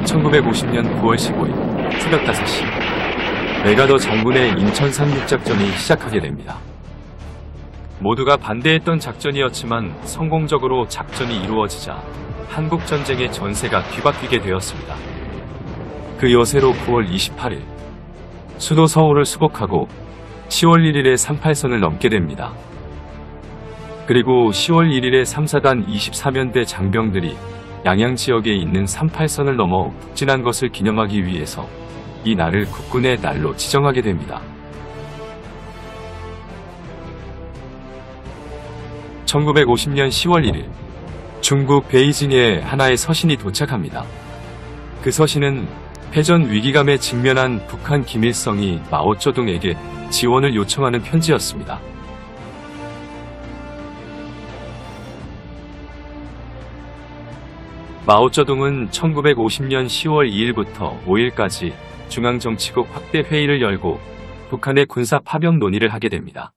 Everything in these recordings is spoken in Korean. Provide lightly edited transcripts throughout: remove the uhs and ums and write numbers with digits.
1950년 9월 15일 새벽 5시 메가더 장군의 인천 상륙작전이 시작하게 됩니다. 모두가 반대했던 작전이었지만 성공적으로 작전이 이루어지자 한국전쟁의 전세가 뒤바뀌게 되었습니다. 그 여세로 9월 28일 수도 서울을 수복하고 10월 1일에 38선을 넘게 됩니다. 그리고 10월 1일에 3사단 24면대 장병들이 양양 지역에 있는 38선을 넘어 북진한 것을 기념하기 위해서 이 날을 국군의 날로 지정하게 됩니다. 1950년 10월 1일 중국 베이징에 하나의 서신이 도착합니다. 그 서신은 패전 위기감에 직면한 북한 김일성이 마오쩌둥에게 지원을 요청하는 편지였습니다. 마오쩌둥은 1950년 10월 2일부터 5일까지 중앙정치국 확대 회의를 열고 북한의 군사 파병 논의를 하게 됩니다.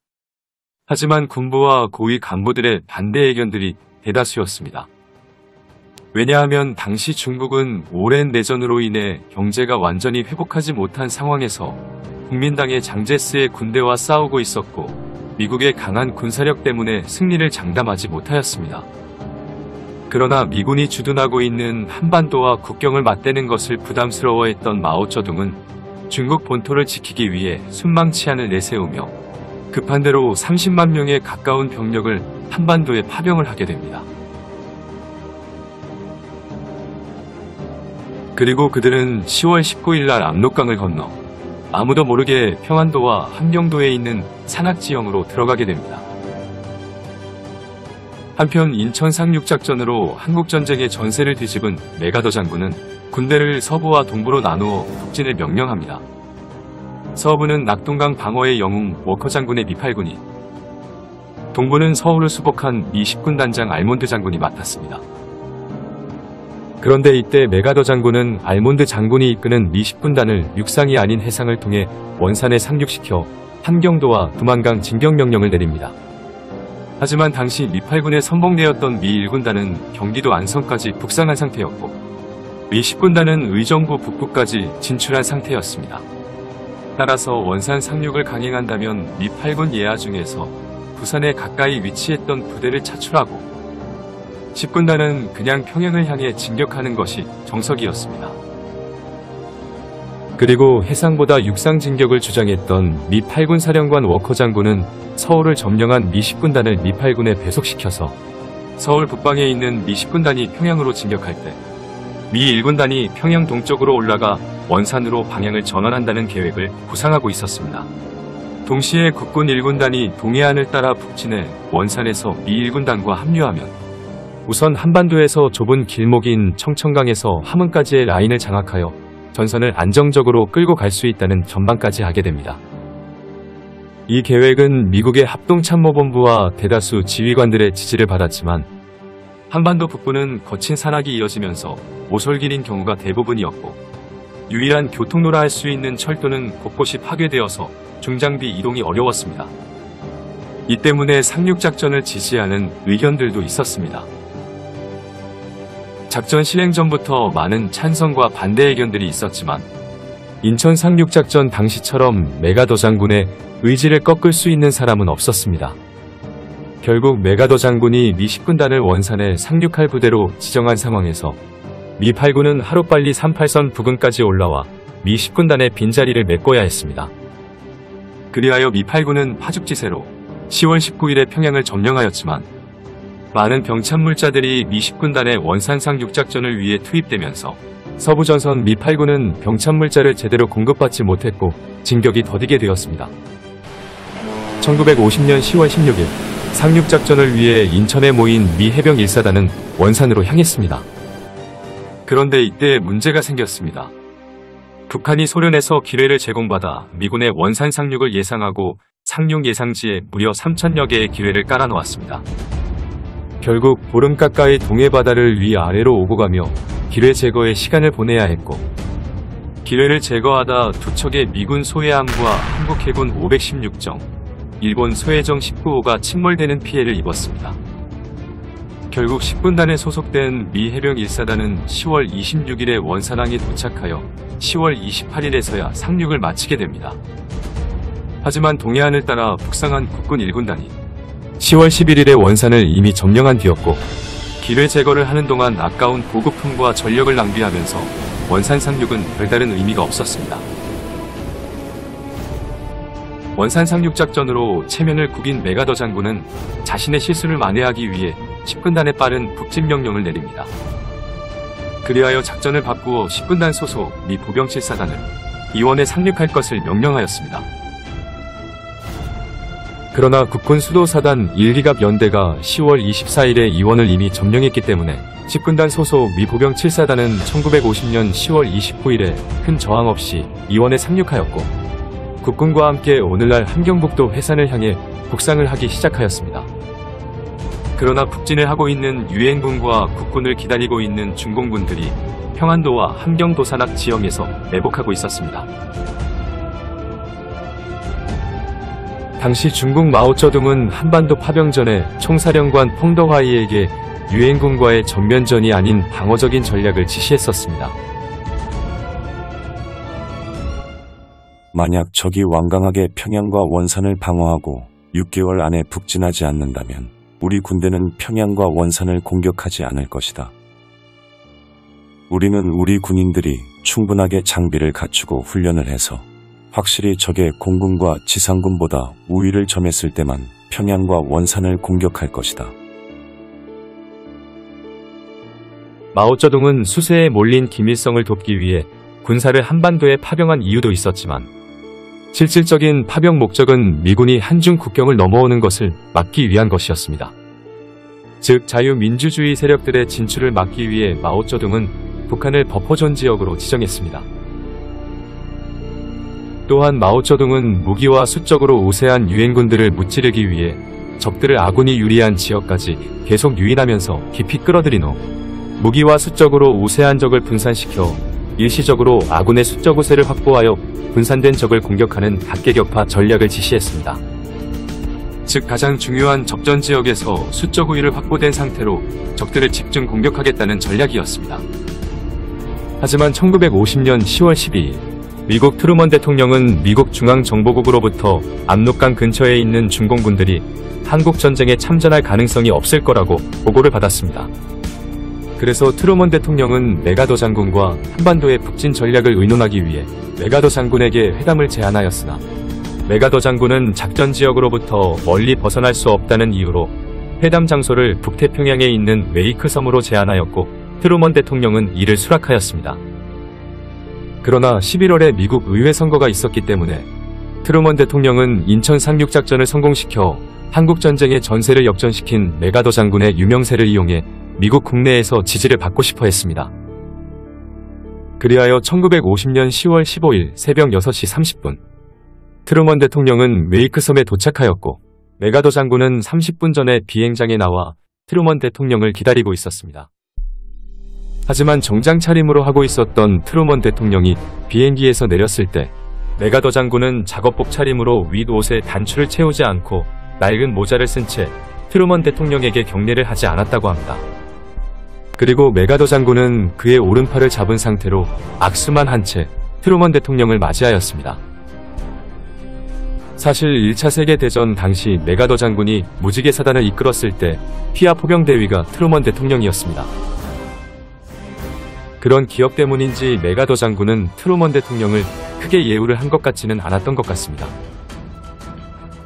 하지만 군부와 고위 간부들의 반대 의견들이 대다수였습니다. 왜냐하면 당시 중국은 오랜 내전으로 인해 경제가 완전히 회복하지 못한 상황에서 국민당의 장제스의 군대와 싸우고 있었고 미국의 강한 군사력 때문에 승리를 장담하지 못하였습니다. 그러나 미군이 주둔하고 있는 한반도와 국경을 맞대는 것을 부담스러워했던 마오쩌둥은 중국 본토를 지키기 위해 순망치안을 내세우며 급한 대로 30만 명에 가까운 병력을 한반도에 파병을 하게 됩니다. 그리고 그들은 10월 19일 날 압록강을 건너 아무도 모르게 평안도와 함경도에 있는 산악지형으로 들어가게 됩니다. 한편 인천 상륙작전으로 한국전쟁의 전세를 뒤집은 메가더 장군은 군대를 서부와 동부로 나누어 북진을 명령합니다. 서부는 낙동강 방어의 영웅 워커 장군의 미8군이, 동부는 서울을 수복한 미 10군 단장 알몬드 장군이 맡았습니다. 그런데 이때 메가더 장군은 알몬드 장군이 이끄는 미 10군단을 육상이 아닌 해상을 통해 원산에 상륙시켜 함경도와 두만강 진격 명령을 내립니다. 하지만 당시 미8군의 선봉대였던 미 1군단은 경기도 안성까지 북상한 상태였고 미 10군단은 의정부 북부까지 진출한 상태였습니다. 따라서 원산 상륙을 강행한다면 미8군 예하 중에서 부산에 가까이 위치했던 부대를 차출하고 10군단은 그냥 평양을 향해 진격하는 것이 정석이었습니다. 그리고 해상보다 육상 진격을 주장했던 미 8군 사령관 워커 장군은 서울을 점령한 미 10군단을 미 8군에 배속시켜서 서울 북방에 있는 미 10군단이 평양으로 진격할 때 미 1군단이 평양 동쪽으로 올라가 원산으로 방향을 전환한다는 계획을 구상하고 있었습니다. 동시에 국군 1군단이 동해안을 따라 북진해 원산에서 미 1군단과 합류하면 우선 한반도에서 좁은 길목인 청천강에서 함흥까지의 라인을 장악하여 전선을 안정적으로 끌고 갈 수 있다는 전망까지 하게 됩니다. 이 계획은 미국의 합동참모본부와 대다수 지휘관들의 지지를 받았지만 한반도 북부는 거친 산악이 이어지면서 오솔길인 경우가 대부분이었고 유일한 교통로라 할 수 있는 철도는 곳곳이 파괴되어서 중장비 이동이 어려웠습니다. 이 때문에 상륙작전을 지지하는 의견들도 있었습니다. 작전 실행 전부터 많은 찬성과 반대 의견들이 있었지만 인천 상륙작전 당시처럼 메가더 장군의 의지를 꺾을 수 있는 사람은 없었습니다. 결국 메가더 장군이 미 10군단을 원산에 상륙할 부대로 지정한 상황에서 미 8군은 하루빨리 38선 부근까지 올라와 미 10군단의 빈자리를 메꿔야 했습니다. 그리하여 미 8군은 파죽지세로 10월 19일에 평양을 점령하였지만 많은 병참물자들이 미 10군단의 원산 상륙작전을 위해 투입되면서 서부전선 미 8군은 병참물자를 제대로 공급받지 못했고 진격이 더디게 되었습니다. 1950년 10월 16일 상륙작전을 위해 인천에 모인 미 해병 1사단은 원산으로 향했습니다. 그런데 이때 문제가 생겼습니다. 북한이 소련에서 기뢰를 제공받아 미군의 원산 상륙을 예상하고 상륙 예상지에 무려 3,000여 개의 기뢰를 깔아놓았습니다. 결국 보름 가까이 동해바다를 위아래로 오고 가며 기뢰 제거에 시간을 보내야 했고 기뢰를 제거하다 두 척의 미군 소해함부와 한국 해군 516정, 일본 소해정 19호가 침몰되는 피해를 입었습니다. 결국 10군단에 소속된 미 해병 1사단은 10월 26일에 원산항에 도착하여 10월 28일에서야 상륙을 마치게 됩니다. 하지만 동해안을 따라 북상한 국군 1군단이 10월 11일에 원산을 이미 점령한 뒤였고, 기뢰 제거를 하는 동안 아까운 보급품과 전력을 낭비하면서 원산 상륙은 별다른 의미가 없었습니다. 원산 상륙 작전으로 체면을 구긴 메가더 장군은 자신의 실수를 만회하기 위해 10군단에 빠른 북진 명령을 내립니다. 그리하여 작전을 바꾸어 10군단 소속 미 보병 7사단을 이원에 상륙할 것을 명령하였습니다. 그러나 국군 수도사단 1기갑 연대가 10월 24일에 이원을 이미 점령했기 때문에 10군단 소속 미 보병 7사단은 1950년 10월 29일에 큰 저항 없이 이원에 상륙하였고, 국군과 함께 오늘날 함경북도 회산을 향해 북상을 하기 시작하였습니다. 그러나 북진을 하고 있는 유엔군과 국군을 기다리고 있는 중공군들이 평안도와 함경도산악 지형에서 매복하고 있었습니다. 당시 중국 마오쩌둥은 한반도 파병전에 총사령관 펑더화이에게 유엔군과의 전면전이 아닌 방어적인 전략을 지시했었습니다. 만약 적이 완강하게 평양과 원산을 방어하고 6개월 안에 북진하지 않는다면 우리 군대는 평양과 원산을 공격하지 않을 것이다. 우리는 우리 군인들이 충분하게 장비를 갖추고 훈련을 해서 확실히 적의 공군과 지상군보다 우위를 점했을 때만 평양과 원산을 공격할 것이다. 마오쩌둥은 수세에 몰린 김일성을 돕기 위해 군사를 한반도에 파병한 이유도 있었지만, 실질적인 파병 목적은 미군이 한중 국경을 넘어오는 것을 막기 위한 것이었습니다. 즉, 자유민주주의 세력들의 진출을 막기 위해 마오쩌둥은 북한을 버퍼존 지역으로 지정했습니다. 또한 마오쩌둥은 무기와 수적으로 우세한 유엔군들을 무찌르기 위해 적들을 아군이 유리한 지역까지 계속 유인하면서 깊이 끌어들인 후 무기와 수적으로 우세한 적을 분산시켜 일시적으로 아군의 수적 우세를 확보하여 분산된 적을 공격하는 각계격파 전략을 지시했습니다. 즉, 가장 중요한 접전 지역에서 수적 우위를 확보된 상태로 적들을 집중 공격하겠다는 전략이었습니다. 하지만 1950년 10월 12일 미국 트루먼 대통령은 미국 중앙정보국으로부터 압록강 근처에 있는 중공군들이 한국전쟁에 참전할 가능성이 없을 거라고 보고를 받았습니다. 그래서 트루먼 대통령은 메가더 장군과 한반도의 북진 전략을 의논하기 위해 메가더 장군에게 회담을 제안하였으나, 메가더 장군은 작전 지역으로부터 멀리 벗어날 수 없다는 이유로 회담 장소를 북태평양에 있는 웨이크 섬으로 제안하였고, 트루먼 대통령은 이를 수락하였습니다. 그러나 11월에 미국 의회 선거가 있었기 때문에 트루먼 대통령은 인천 상륙 작전을 성공시켜 한국전쟁의 전세를 역전시킨 메가더 장군의 유명세를 이용해 미국 국내에서 지지를 받고 싶어 했습니다. 그리하여 1950년 10월 15일 새벽 6시 30분 트루먼 대통령은 웨이크 섬에 도착하였고, 메가더 장군은 30분 전에 비행장에 나와 트루먼 대통령을 기다리고 있었습니다. 하지만 정장 차림으로 하고 있었던 트루먼 대통령이 비행기에서 내렸을 때 메가더 장군은 작업복 차림으로 윗옷에 단추를 채우지 않고 낡은 모자를 쓴 채 트루먼 대통령에게 경례를 하지 않았다고 합니다. 그리고 메가더 장군은 그의 오른팔을 잡은 상태로 악수만 한 채 트루먼 대통령을 맞이하였습니다. 사실 1차 세계대전 당시 메가더 장군이 무지개 사단을 이끌었을 때 피아 포병대위가 트루먼 대통령이었습니다. 그런 기억 때문인지 메가더 장군은 트루먼 대통령을 크게 예우를 한 것 같지는 않았던 것 같습니다.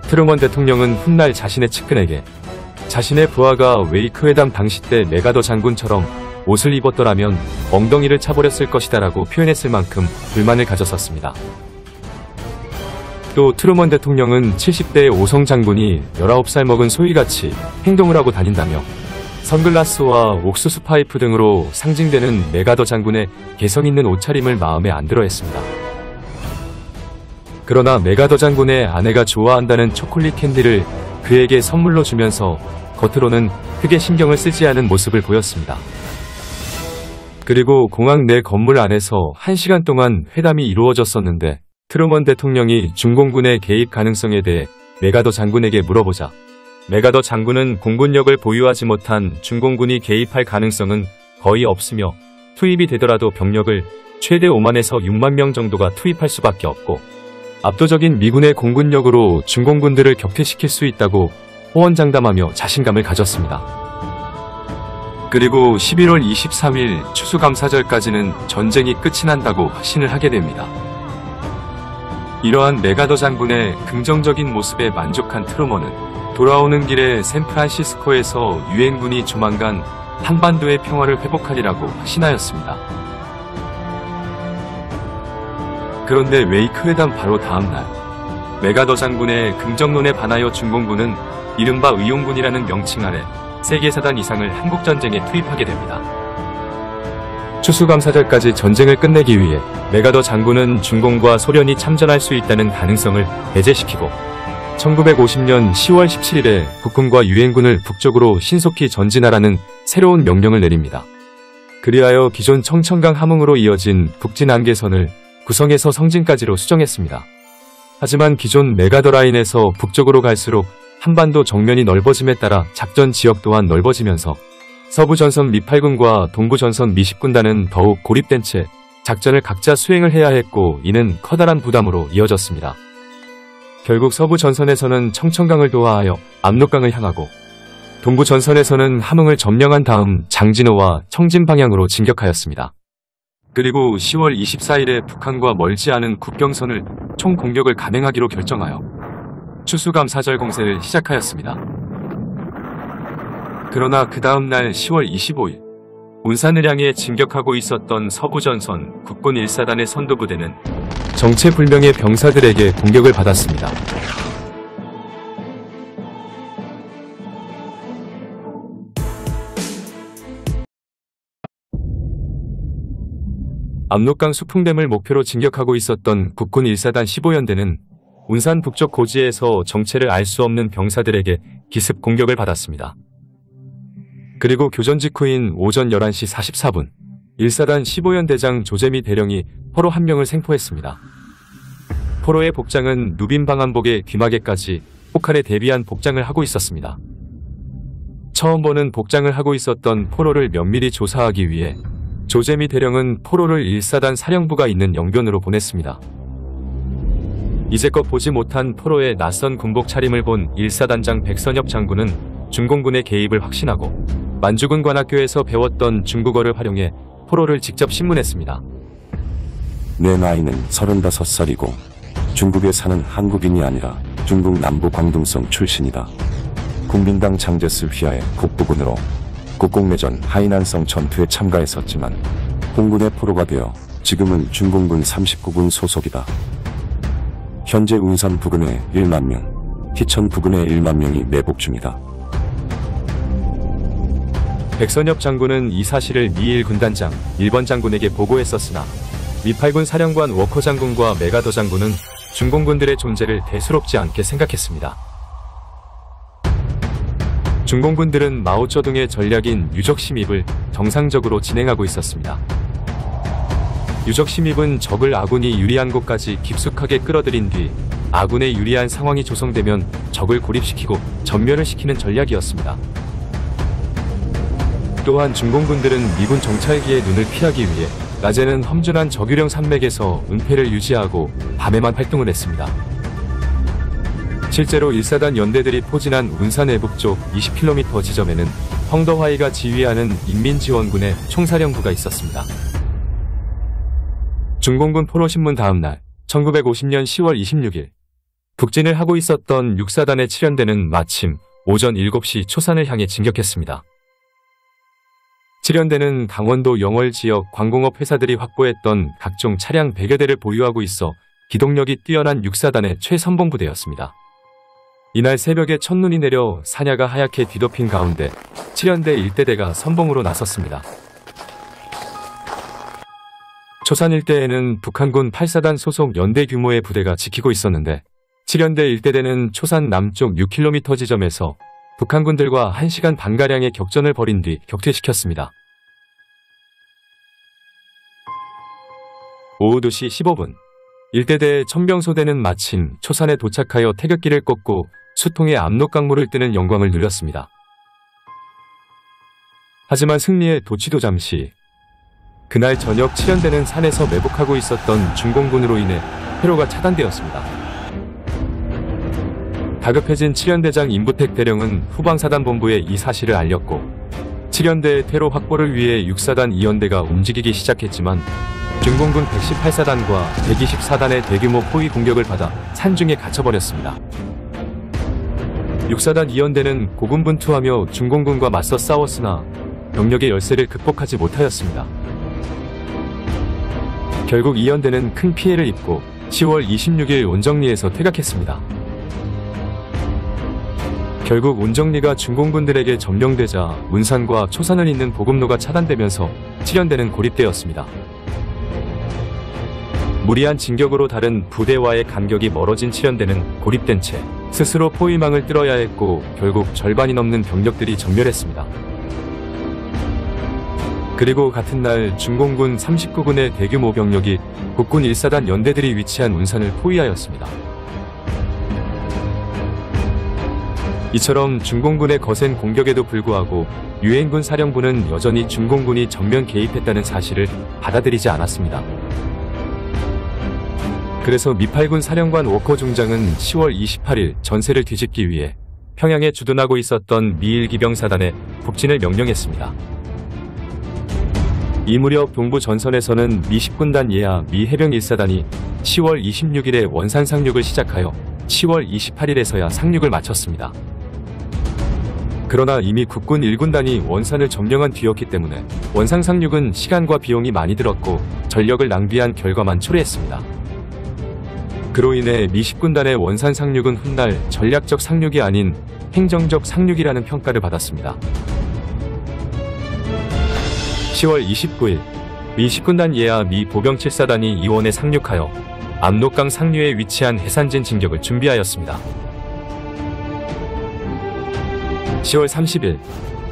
트루먼 대통령은 훗날 자신의 측근에게 자신의 부하가 웨이크 회담 당시 때 메가더 장군처럼 옷을 입었더라면 엉덩이를 차버렸을 것이다 라고 표현했을 만큼 불만을 가졌었습니다. 또 트루먼 대통령은 70대의 오성 장군이 19살 먹은 소희같이 행동을 하고 다닌다며 선글라스와 옥수수 파이프 등으로 상징되는 메가더 장군의 개성 있는 옷차림을 마음에 안 들어 했습니다. 그러나 메가더 장군의 아내가 좋아한다는 초콜릿 캔디를 그에게 선물로 주면서 겉으로는 크게 신경을 쓰지 않은 모습을 보였습니다. 그리고 공항 내 건물 안에서 1시간 동안 회담이 이루어졌었는데 트루먼 대통령이 중공군의 개입 가능성에 대해 메가더 장군에게 물어보자 메가더 장군은 공군력을 보유하지 못한 중공군이 개입할 가능성은 거의 없으며 투입이 되더라도 병력을 최대 5만에서 6만 명 정도가 투입할 수밖에 없고 압도적인 미군의 공군력으로 중공군들을 격퇴시킬 수 있다고 호언장담하며 자신감을 가졌습니다. 그리고 11월 23일 추수감사절까지는 전쟁이 끝이 난다고 확신을 하게 됩니다. 이러한 메가더 장군의 긍정적인 모습에 만족한 트루먼은 돌아오는 길에 샌프란시스코에서 유엔군이 조만간 한반도의 평화를 회복하리라고 확신하였습니다. 그런데 웨이크 회담 바로 다음날 메가더 장군의 긍정론에 반하여 중공군은 이른바 의용군이라는 명칭 아래 세계사단 이상을 한국전쟁에 투입하게 됩니다. 추수감사절까지 전쟁을 끝내기 위해 메가더 장군은 중공과 소련이 참전할 수 있다는 가능성을 배제시키고 1950년 10월 17일에 북군과 유엔군을 북쪽으로 신속히 전진하라는 새로운 명령을 내립니다. 그리하여 기존 청천강 함흥으로 이어진 북진 한계선을 구성에서 성진까지로 수정했습니다. 하지만 기존 메가더 라인에서 북쪽으로 갈수록 한반도 정면이 넓어짐에 따라 작전 지역 또한 넓어지면서 서부전선 미 8군과 동부전선 미 10군단은 더욱 고립된 채 작전을 각자 수행을 해야 했고 이는 커다란 부담으로 이어졌습니다. 결국 서부전선에서는 청천강을 도하하여 압록강을 향하고 동부전선에서는 함흥을 점령한 다음 장진호와 청진 방향으로 진격하였습니다. 그리고 10월 24일에 북한과 멀지 않은 국경선을 총공격을 감행하기로 결정하여 추수감사절 공세를 시작하였습니다. 그러나 그 다음 날 10월 25일 운산을 향해 진격하고 있었던 서부전선 국군 1사단의 선두부대는 정체불명의 병사들에게 공격을 받았습니다. 압록강 수풍댐을 목표로 진격하고 있었던 국군 1사단 15연대는 운산 북쪽 고지에서 정체를 알 수 없는 병사들에게 기습 공격을 받았습니다. 그리고 교전 직후인 오전 11시 44분 1사단 15연대장 조재미 대령이 포로 한 명을 생포했습니다. 포로의 복장은 누빈 방한복에 귀마개까지 폭발에 대비한 복장을 하고 있었습니다. 처음 보는 복장을 하고 있었던 포로를 면밀히 조사하기 위해 조재미 대령은 포로를 1사단 사령부가 있는 영변으로 보냈습니다. 이제껏 보지 못한 포로의 낯선 군복 차림을 본 1사단장 백선엽 장군은 중공군의 개입을 확신하고 만주군 관학교에서 배웠던 중국어를 활용해 포로를 직접 신문했습니다. 내 나이는 35살이고 중국에 사는 한국인이 아니라 중국 남부 광둥성 출신이다. 국민당 장제스 휘하의 북부군으로 국공내전 하이난성 전투에 참가했었지만 공군의 포로가 되어 지금은 중공군 39군 소속이다. 현재 운산 부근에 1만 명, 희천 부근에 1만 명이 매복 중이다. 백선엽 장군은 이 사실을 미 1군단장 1번 장군에게 보고했었으나 미 8군 사령관 워커 장군과 메가더 장군은 중공군들의 존재를 대수롭지 않게 생각했습니다. 중공군들은 마오쩌둥의 전략인 유적 침입을 정상적으로 진행하고 있었습니다. 유적 침입은 적을 아군이 유리한 곳까지 깊숙하게 끌어들인 뒤 아군의 유리한 상황이 조성되면 적을 고립시키고 전멸을 시키는 전략이었습니다. 또한 중공군들은 미군 정찰기의 눈을 피하기 위해 낮에는 험준한 적유령 산맥에서 은폐를 유지하고 밤에만 활동을 했습니다. 실제로 1사단 연대들이 포진한 운산 내북쪽 20km 지점에는 헝더화이가 지휘하는 인민지원군의 총사령부가 있었습니다. 중공군 포로신문 다음날 1950년 10월 26일 북진을 하고 있었던 6사단의 7연대는 마침 오전 7시 초산을 향해 진격했습니다. 7연대는 강원도 영월 지역 광공업 회사들이 확보했던 각종 차량 100여 대를 보유하고 있어 기동력이 뛰어난 6사단의 최선봉부대였습니다. 이날 새벽에 첫눈이 내려 사냐가 하얗게 뒤덮인 가운데 7연대 1대대가 선봉으로 나섰습니다. 초산 일대에는 북한군 8사단 소속 연대 규모의 부대가 지키고 있었는데 7연대 1대대는 초산 남쪽 6km 지점에서 북한군들과 1시간 반가량의 격전을 벌인 뒤 격퇴시켰습니다. 오후 2시 15분 1대대의 천병소대는 마침 초산에 도착하여 태극기를 꽂고 수통에 압록강물을 뜨는 영광을 누렸습니다. 하지만 승리의 도취도 잠시. 그날 저녁 7연대는 산에서 매복하고 있었던 중공군으로 인해 회로가 차단되었습니다. 다급해진 7연대장 임부택 대령은 후방사단본부에 이 사실을 알렸고 7연대의 퇴로 확보를 위해 6사단 2연대가 움직이기 시작했지만 중공군 118사단과 124단의 대규모 포위 공격을 받아 산중에 갇혀버렸습니다. 6사단 2연대는 고군분투하며 중공군과 맞서 싸웠으나 병력의 열세를 극복하지 못하였습니다. 결국 2연대는 큰 피해를 입고 10월 26일 온정리에서 퇴각했습니다. 결국 온정리가 중공군들에게 점령되자 운산과 초산을 잇는 보급로가 차단되면서 7연대는 고립되었습니다. 무리한 진격으로 다른 부대와의 간격이 멀어진 7연대는 고립된 채 스스로 포위망을 뚫어야 했고 결국 절반이 넘는 병력들이 전멸했습니다. 그리고 같은 날 중공군 39군의 대규모 병력이 국군 1사단 연대들이 위치한 운산을 포위하였습니다. 이처럼 중공군의 거센 공격에도 불구하고 유엔군 사령부는 여전히 중공군이 전면 개입했다는 사실을 받아들이지 않았습니다. 그래서 미8군 사령관 워커 중장은 10월 28일 전세를 뒤집기 위해 평양에 주둔하고 있었던 미 1기병사단에 북진을 명령했습니다. 이 무렵 동부 전선에서는 미 10군단 예하 미 해병 1사단이 10월 26일에 원산 상륙을 시작하여 10월 28일에서야 상륙을 마쳤습니다. 그러나 이미 국군 1군단이 원산을 점령한 뒤였기 때문에 원상 상륙은 시간과 비용이 많이 들었고 전력을 낭비한 결과만 초래했습니다. 그로 인해 미 10군단의 원산 상륙은 훗날 전략적 상륙이 아닌 행정적 상륙이라는 평가를 받았습니다. 10월 29일 미 10군단 예하 미 보병 7사단이 이원에 상륙하여 압록강 상류에 위치한 해산진 진격을 준비하였습니다. 10월 30일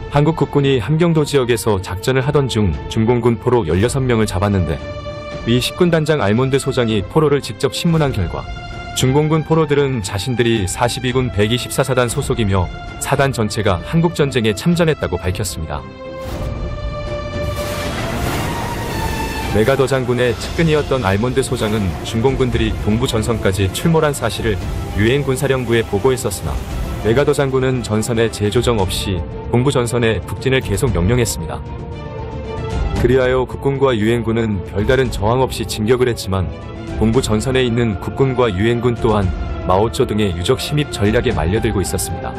한국 국군이 함경도 지역에서 작전을 하던 중 중공군 포로 16명을 잡았는데 미 10군단장 알몬드 소장이 포로를 직접 신문한 결과 중공군 포로들은 자신들이 42군 124사단 소속이며 사단 전체가 한국전쟁에 참전했다고 밝혔습니다. 메가더 장군의 측근이었던 알몬드 소장은 중공군들이 동부 전선까지 출몰한 사실을 유엔 군사령부에 보고했었으나 메가더 장군은 전선에 재조정 없이 동부 전선에 북진을 계속 명령했습니다. 그리하여 국군과 유엔군은 별다른 저항 없이 진격을 했지만 동부 전선에 있는 국군과 유엔군 또한 마오쩌둥의 유적 침입 전략에 말려들고 있었습니다.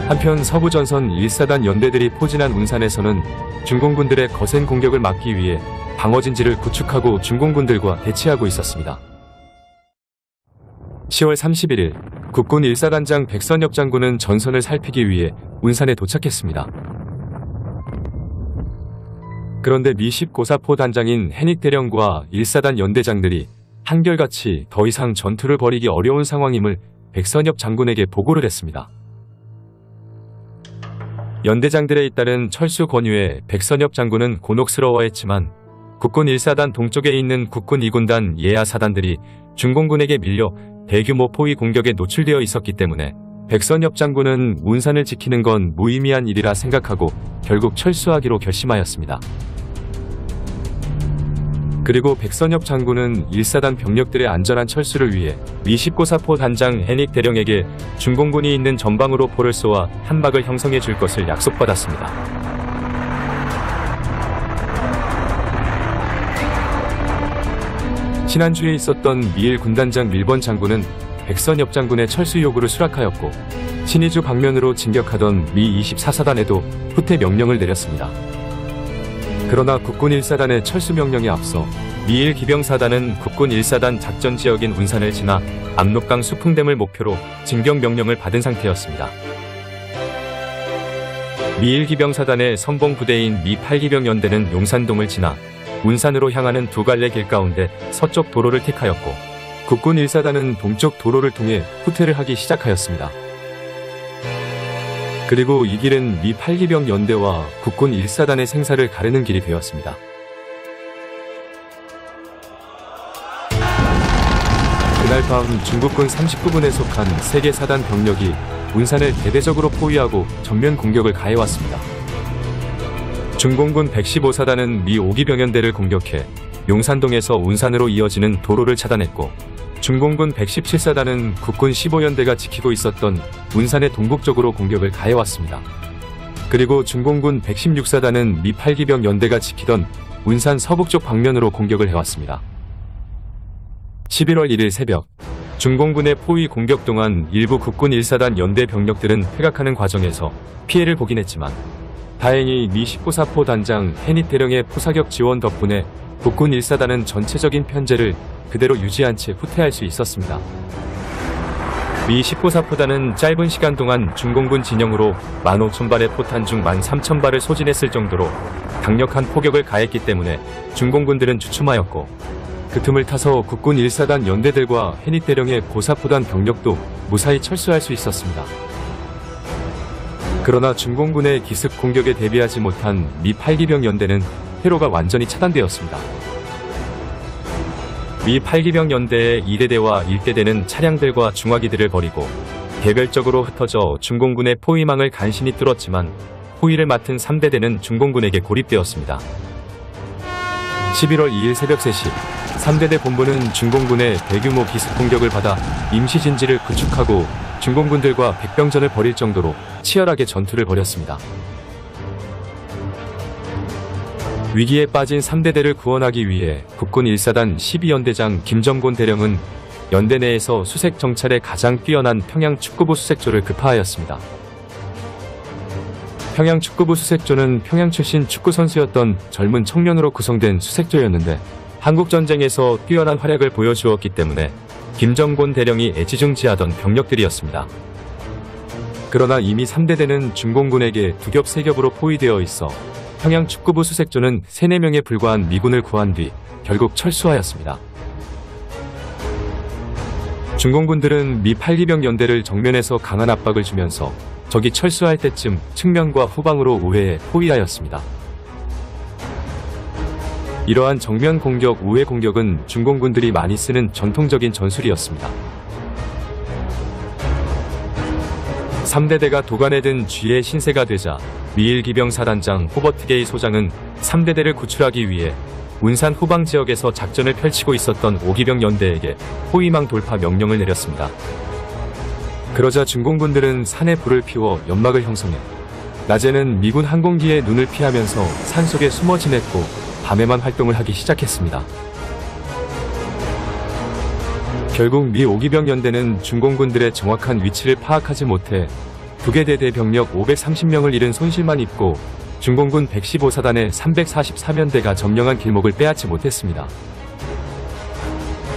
한편 서부 전선 1사단 연대들이 포진한 운산에서는 중공군들의 거센 공격을 막기 위해 방어진지를 구축하고 중공군들과 대치하고 있었습니다. 10월 31일 국군 1사단장 백선엽 장군은 전선을 살피기 위해 운산에 도착했습니다. 그런데 미 10고사포 단장인 해닉 대령과 1사단 연대장들이 한결같이 더 이상 전투를 벌이기 어려운 상황임을 백선엽 장군에게 보고를 했습니다. 연대장들에 잇따른 철수 권유에 백선엽 장군은 곤혹스러워했지만 국군 1사단 동쪽에 있는 국군 2군단 예하 사단들이 중공군에게 밀려 대규모 포위 공격에 노출되어 있었기 때문에 백선엽 장군은 운산을 지키는 건 무의미한 일이라 생각하고 결국 철수하기로 결심하였습니다. 그리고 백선엽 장군은 1사단 병력들의 안전한 철수를 위해 미 10고사포 단장 해닉 대령에게 중공군이 있는 전방으로 포를 쏘아 한박을 형성해 줄 것을 약속받았습니다. 지난주에 있었던 미1 군단장 밀번 장군은 백선엽 장군의 철수 요구를 수락하였고 신의주 방면으로 진격하던 미 24사단에도 후퇴 명령을 내렸습니다. 그러나 국군 1사단의 철수 명령에 앞서 미 1기병사단은 국군 1사단 작전지역인 운산을 지나 압록강 수풍댐을 목표로 진격 명령을 받은 상태였습니다. 미 1기병사단의 선봉부대인 미 8기병연대는 용산동을 지나 운산으로 향하는 두 갈래 길 가운데 서쪽 도로를 택하였고 국군 1사단은 동쪽 도로를 통해 후퇴를 하기 시작하였습니다. 그리고 이 길은 미 8기병 연대와 국군 1사단의 생사를 가르는 길이 되었습니다. 그날 밤 중국군 39군에 속한 세계 사단 병력이 운산을 대대적으로 포위하고 전면 공격을 가해왔습니다. 중공군 115사단은 미 5기병연대를 공격해 용산동에서 운산으로 이어지는 도로를 차단했고, 중공군 117사단은 국군 15연대가 지키고 있었던 운산의 동북쪽으로 공격을 가해왔습니다. 그리고 중공군 116사단은 미 8기병 연대가 지키던 운산 서북쪽 방면으로 공격을 해왔습니다. 11월 1일 새벽, 중공군의 포위 공격 동안 일부 국군 1사단 연대 병력들은 퇴각하는 과정에서 피해를 보긴 했지만, 다행히 미 19사포 단장 해닛 대령의 포사격 지원 덕분에 국군 1사단은 전체적인 편제를 그대로 유지한 채 후퇴할 수 있었습니다. 미 19사포단은 짧은 시간 동안 중공군 진영으로 15,000발의 포탄 중 13,000발을 소진했을 정도로 강력한 포격을 가했기 때문에 중공군들은 주춤하였고, 그 틈을 타서 국군 1사단 연대들과 해닛 대령의 고사포단 병력도 무사히 철수할 수 있었습니다. 그러나 중공군의 기습 공격에 대비하지 못한 미 8기병 연대는 회로가 완전히 차단되었습니다. 미 8기병 연대의 2대대와 1대대는 차량들과 중화기들을 버리고 개별적으로 흩어져 중공군의 포위망을 간신히 뚫었지만, 포위를 맡은 3대대는 중공군에게 고립되었습니다. 11월 2일 새벽 3시, 3대대 본부는 중공군의 대규모 기습 공격을 받아 임시 진지를 구축하고 중공군들과 백병전을 벌일 정도로 치열하게 전투를 벌였습니다. 위기에 빠진 3대대를 구원하기 위해 국군 1사단 12연대장 김정곤 대령은 연대 내에서 수색 정찰에 가장 뛰어난 평양 축구부 수색조를 급파하였습니다. 평양 축구부 수색조는 평양 출신 축구 선수였던 젊은 청년으로 구성된 수색조였는데, 한국전쟁에서 뛰어난 활약을 보여주었기 때문에 김정곤 대령이 애지중지하던 병력들이었습니다. 그러나 이미 3대대는 중공군에게 2겹 3겹으로 포위되어 있어 평양 축구부 수색조는 3, 4명에 불과한 미군을 구한 뒤 결국 철수하였습니다. 중공군들은 미 8기병 연대를 정면에서 강한 압박을 주면서 적이 철수할 때쯤 측면과 후방으로 우회해 포위하였습니다. 이러한 정면 공격, 우회 공격은 중공군들이 많이 쓰는 전통적인 전술이었습니다. 3대대가 도간에 든 쥐의 신세가 되자 미 1기병 사단장 호버트 게이 소장은 3대대를 구출하기 위해 운산 후방 지역에서 작전을 펼치고 있었던 5기병 연대에게 포위망 돌파 명령을 내렸습니다. 그러자 중공군들은 산에 불을 피워 연막을 형성해 낮에는 미군 항공기의 눈을 피하면서 산속에 숨어 지냈고 밤에만 활동을 하기 시작했습니다. 결국 미 5기병 연대는 중공군들의 정확한 위치를 파악하지 못해 2개 대대 병력 530명을 잃은 손실만 입고 중공군 115사단의 344면대가 점령한 길목을 빼앗지 못했습니다.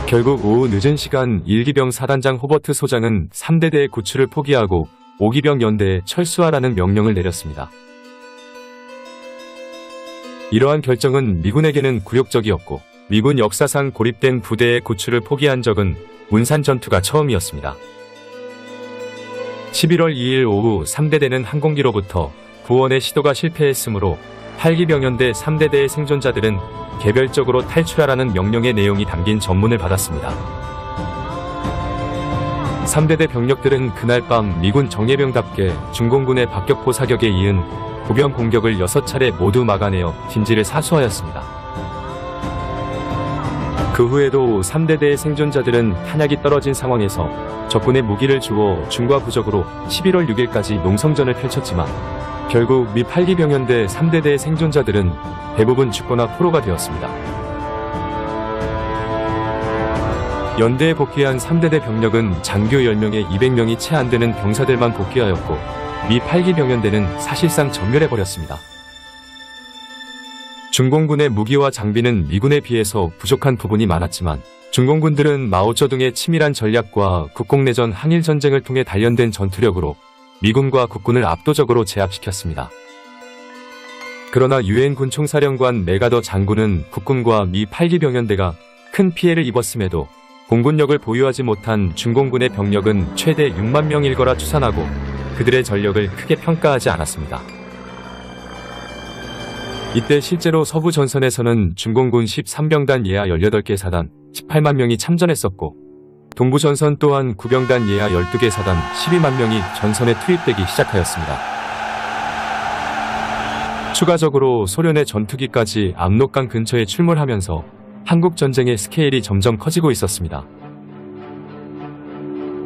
결국 오후 늦은 시간 1기병 사단장 호버트 소장은 3대대의 구출을 포기하고 5기병 연대에 철수하라는 명령을 내렸습니다. 이러한 결정은 미군에게는 굴욕적이었고, 미군 역사상 고립된 부대의 구출을 포기한 적은 운산 전투가 처음이었습니다. 11월 2일 오후 3대대는 항공기로부터 구원의 시도가 실패했으므로 8기병 연대 3대대의 생존자들은 개별적으로 탈출하라는 명령의 내용이 담긴 전문을 받았습니다. 3대대 병력들은 그날 밤 미군 정예병답게 중공군의 박격포 사격에 이은 보병 공격을 6차례 모두 막아내어 진지를 사수하였습니다. 그 후에도 3대대의 생존자들은 탄약이 떨어진 상황에서 적군의 무기를 주워 중과 부적으로 11월 6일까지 농성전을 펼쳤지만, 결국 미 8기병 연대 3대대의 생존자들은 대부분 죽거나 포로가 되었습니다. 연대에 복귀한 3대대 병력은 장교 10명에 200명이 채 안 되는 병사들만 복귀하였고, 미 8기병 연대는 사실상 전멸해버렸습니다. 중공군의 무기와 장비는 미군에 비해서 부족한 부분이 많았지만, 중공군들은 마오쩌둥의 치밀한 전략과 국공내전 항일전쟁을 통해 단련된 전투력으로 미군과 국군을 압도적으로 제압시켰습니다. 그러나 유엔 군총사령관 메가더 장군은 국군과 미 8기병 연대가 큰 피해를 입었음에도 공군력을 보유하지 못한 중공군의 병력은 최대 6만 명일 거라 추산하고 그들의 전력을 크게 평가하지 않았습니다. 이때 실제로 서부 전선에서는 중공군 13병단 예하 18개 사단 18만 명이 참전했었고, 동부전선 또한 구병단 예하 12개 사단 12만 명이 전선에 투입되기 시작하였습니다. 추가적으로 소련의 전투기까지 압록강 근처에 출몰하면서 한국전쟁의 스케일이 점점 커지고 있었습니다.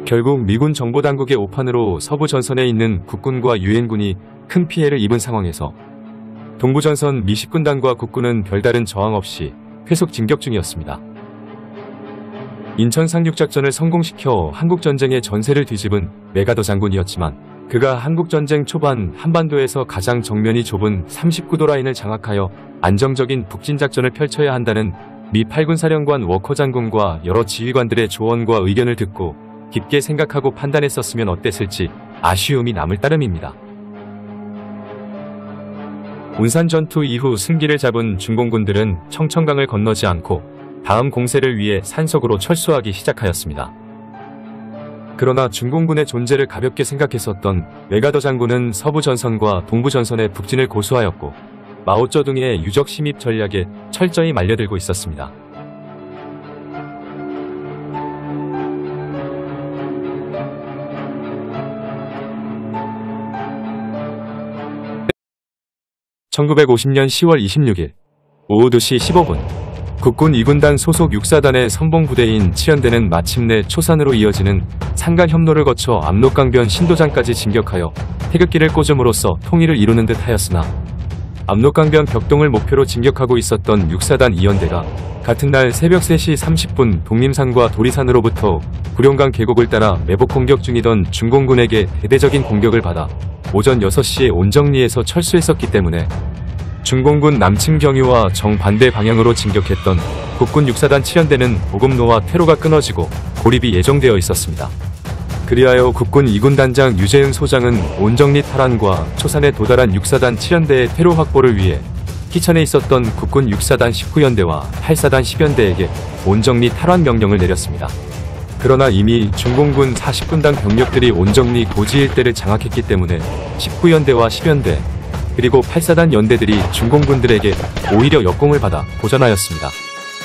결국 미군 정보당국의 오판으로 서부전선에 있는 국군과 유엔군이 큰 피해를 입은 상황에서 동부전선 미 10군단과 국군은 별다른 저항 없이 회속 진격 중이었습니다. 인천 상륙작전을 성공시켜 한국전쟁의 전세를 뒤집은 메가더 장군이었지만 그가 한국전쟁 초반 한반도에서 가장 정면이 좁은 39도 라인을 장악하여 안정적인 북진작전을 펼쳐야 한다는 미 8군 사령관 워커 장군과 여러 지휘관들의 조언과 의견을 듣고 깊게 생각하고 판단했었으면 어땠을지 아쉬움이 남을 따름입니다. 운산 전투 이후 승기를 잡은 중공군들은 청천강을 건너지 않고 다음 공세를 위해 산속으로 철수하기 시작하였습니다. 그러나 중공군의 존재를 가볍게 생각했었던 메가더 장군은 서부전선과 동부전선의 북진을 고수하였고 마오쩌둥의 유적 침입 전략에 철저히 말려들고 있었습니다. (1950년 10월 26일) 오후 2시 15분 국군 2군단 소속 6사단의 선봉부대인 7연대는 마침내 초산으로 이어지는 산간 협로를 거쳐 압록강변 신도장까지 진격하여 태극기를 꽂음으로써 통일을 이루는 듯 하였으나 압록강변 벽동을 목표로 진격하고 있었던 6사단 2연대가 같은 날 새벽 3시 30분 독림산과 도리산으로부터 구룡강 계곡을 따라 매복 공격 중이던 중공군에게 대대적인 공격을 받아 오전 6시에 온정리에서 철수했었기 때문에 중공군 남측 경유와 정반대 방향으로 진격했던 국군 6사단 7연대는 보급로와 퇴로가 끊어지고 고립이 예정되어 있었습니다. 그리하여 국군 2군 단장 유재흥 소장은 온정리 탈환과 초산에 도달한 6사단 7연대의 퇴로 확보를 위해 희천에 있었던 국군 6사단 19연대와 8사단 10연대에게 온정리 탈환 명령을 내렸습니다. 그러나 이미 중공군 40군단 병력들이 온정리 고지 일대를 장악했기 때문에 19연대와 10연대 그리고 8사단 연대들이 중공군들에게 오히려 역공을 받아 고전하였습니다.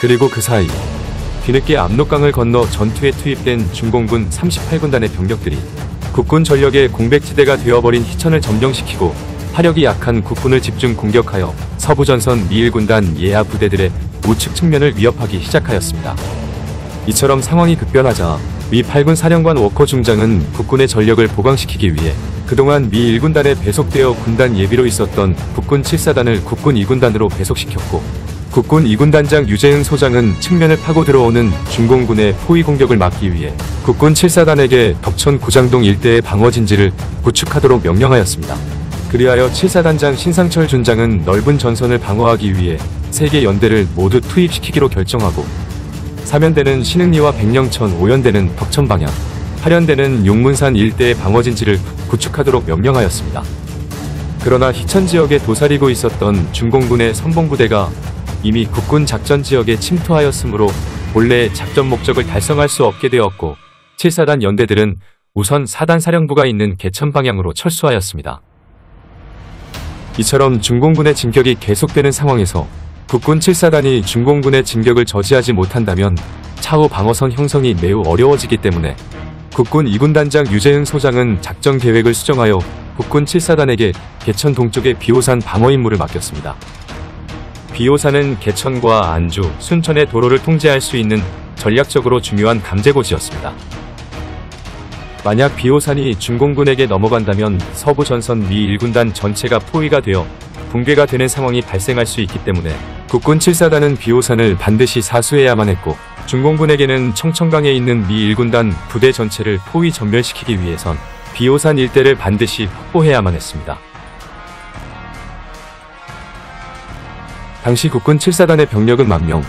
그리고 그 사이 뒤늦게 압록강을 건너 전투에 투입된 중공군 38군단의 병력들이 국군 전력의 공백지대가 되어버린 희천을 점령시키고 화력이 약한 국군을 집중 공격하여 서부전선 미 1군단 예하 부대들의 우측 측면을 위협하기 시작하였습니다. 이처럼 상황이 급변하자 미 8군 사령관 워커 중장은 국군의 전력을 보강시키기 위해 그동안 미 1군단에 배속되어 군단 예비로 있었던 국군 7사단을 국군 2군단으로 배속시켰고 국군 2군단장 유재흥 소장은 측면을 파고 들어오는 중공군의 포위 공격을 막기 위해 국군 7사단에게 덕천 구장동 일대의 방어진지를 구축하도록 명령하였습니다. 그리하여 7사단장 신상철 준장은 넓은 전선을 방어하기 위해 3개 연대를 모두 투입시키기로 결정하고 3연대는 신흥리와 백령천, 5연대는 덕천 방향, 8연대는 용문산 일대의 방어진지를 구축하도록 명령하였습니다. 그러나 희천 지역에 도사리고 있었던 중공군의 선봉부대가 이미 국군 작전 지역에 침투하였으므로 본래의 작전 목적을 달성할 수 없게 되었고 7사단 연대들은 우선 4단 사령부가 있는 개천 방향으로 철수하였습니다. 이처럼 중공군의 진격이 계속되는 상황에서 국군 7사단이 중공군의 진격을 저지하지 못한다면 차후 방어선 형성이 매우 어려워지기 때문에 국군 2군단장 유재흥 소장은 작전 계획을 수정하여 국군 7사단에게 개천 동쪽의 비호산 방어 임무를 맡겼습니다. 비호산은 개천과 안주, 순천의 도로를 통제할 수 있는 전략적으로 중요한 감제고지였습니다. 만약 비호산이 중공군에게 넘어간다면 서부 전선 미 1군단 전체가 포위가 되어 붕괴가 되는 상황이 발생할 수 있기 때문에 국군 7사단은 비호산을 반드시 사수해야만 했고 중공군에게는 청천강에 있는 미 1군단 부대 전체를 포위 전멸시키기 위해선 비호산 일대를 반드시 확보해야만 했습니다. 당시 국군 7사단의 병력은 10,000명,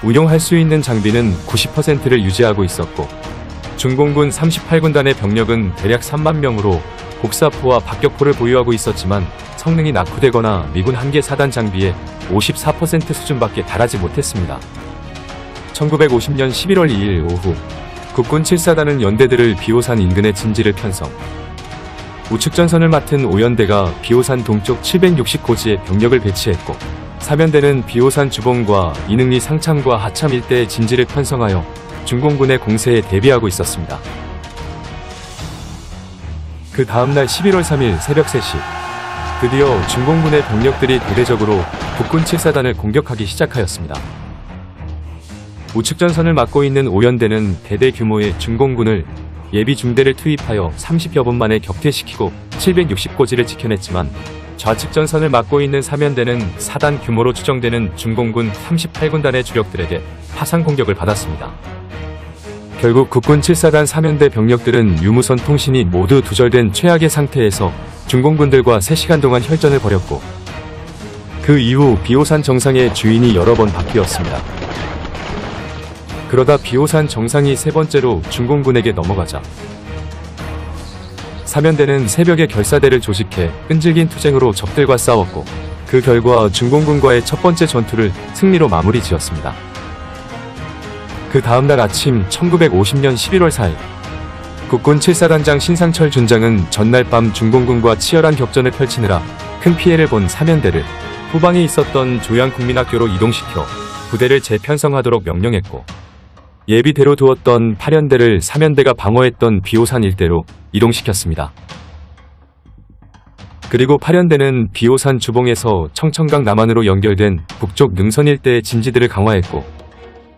운용할 수 있는 장비는 90%를 유지하고 있었고 중공군 38군단의 병력은 대략 3만 명으로 곡사포와 박격포를 보유하고 있었지만 성능이 낙후되거나 미군 한 개 사단 장비의 54% 수준밖에 달하지 못했습니다. 1950년 11월 2일 오후 국군 7사단은 연대들을 비호산 인근의 진지를 편성, 우측 전선을 맡은 5연대가 비호산 동쪽 760고지에 병력을 배치했고 3연대는 비호산 주봉과 이능리 상창과 하참 일대의 진지를 편성하여 중공군의 공세에 대비하고 있었습니다. 그 다음날 11월 3일 새벽 3시, 드디어 중공군의 병력들이 대대적으로 국군 7사단을 공격하기 시작하였습니다. 우측전선을 맡고 있는 오연대는 대대 규모의 중공군을 예비 중대를 투입하여 30여 분 만에 격퇴시키고 760고지를 지켜냈지만, 좌측 전선을 맡고 있는 사면대는 4단 규모로 추정되는 중공군 38군단의 주력들에게 파상 공격을 받았습니다. 결국 국군 7사단 사면대 병력들은 유무선 통신이 모두 두절된 최악의 상태에서 중공군들과 3시간 동안 혈전을 벌였고, 그 이후 비호산 정상의 주인이 여러 번 바뀌었습니다. 그러다 비호산 정상이 세 번째로 중공군에게 넘어가자 사면대는 새벽에 결사대를 조직해 끈질긴 투쟁으로 적들과 싸웠고, 그 결과 중공군과의 첫 번째 전투를 승리로 마무리 지었습니다. 그 다음날 아침 1950년 11월 4일, 국군 7사단장 신상철 준장은 전날 밤 중공군과 치열한 격전을 펼치느라 큰 피해를 본 사면대를 후방에 있었던 조양국민학교로 이동시켜 부대를 재편성하도록 명령했고, 예비대로 두었던 8연대를 사면대가 방어했던 비호산 일대로 이동시켰습니다. 그리고 8연대는 비호산 주봉에서 청천강 남한으로 연결된 북쪽 능선 일대의 진지들을 강화했고,